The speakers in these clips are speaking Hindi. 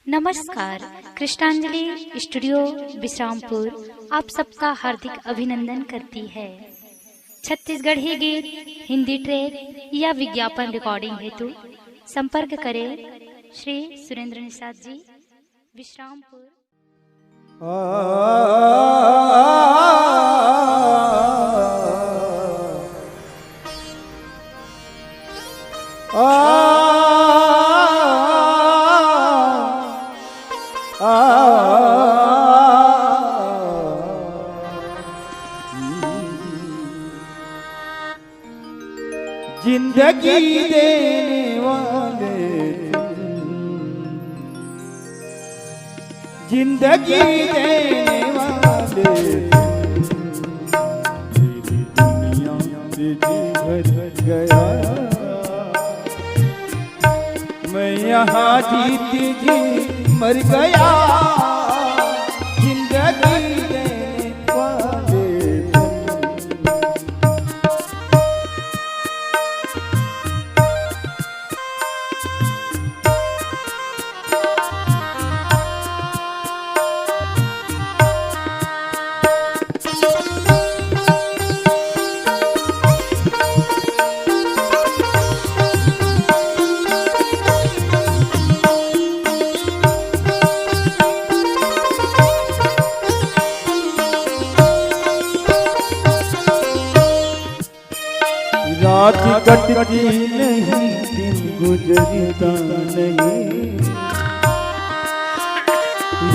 नमस्कार। कृष्णांजलि स्टूडियो विश्रामपुर आप सबका हार्दिक अभिनंदन करती है। छत्तीसगढ़ी गीत, हिंदी ट्रैक या विज्ञापन रिकॉर्डिंग हेतु संपर्क करें श्री सुरेंद्र निषाद जी, विश्रामपुर। जिंदगी देने वाले, जिंदगी देने वाले, दुनिया से जी भर गया। मैं यहाँ जीत जी मर गया। जिंदगी देने वाले, रात कटती नहीं, दिन गुजरता नहीं।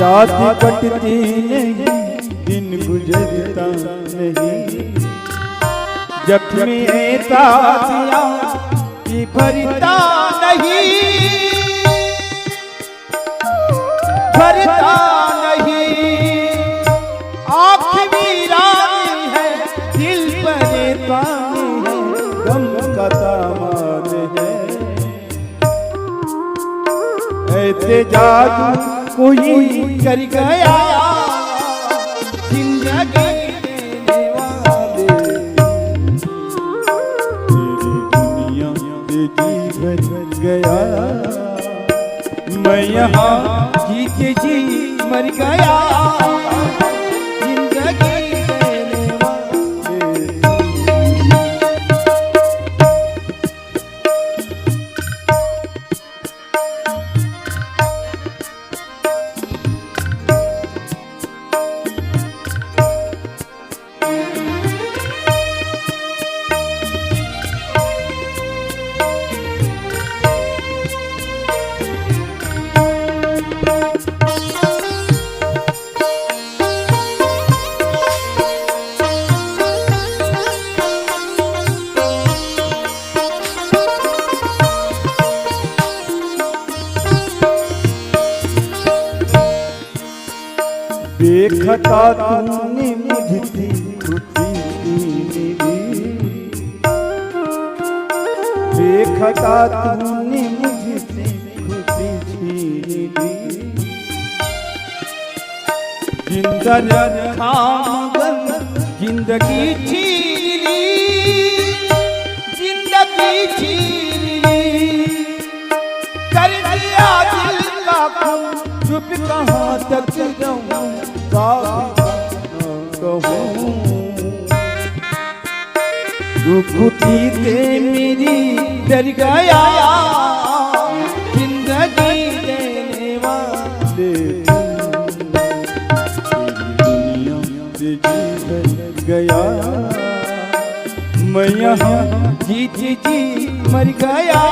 रात कटती नहीं, दिन गुजरता नहीं। जख्मी तातिया की भरता नहीं, भरता नहीं। आँख वीरानी है, दिल परेशानी है, गम का दामन है। ऐसे जादू कोई कर गया। जिंदगी देने वाले, तेरी दुनिया से जी भर गया। मैं यहाँ जीत जी मर गया। देखता तूने मुझसे खुशी मेरी, देखता तूने मुझसे खुशी मेरी। जिंदा रखा मगर जिंदगी छीन ली, जिंदगी छीन ली। कर दिया दिल का खून, चुप कहाँ तक रहूं, दुखती से मेरी डर गया। जिंदगी देने वाले, दुनिया से जी भर गया। मैं यहाँ जीत जी मर गया।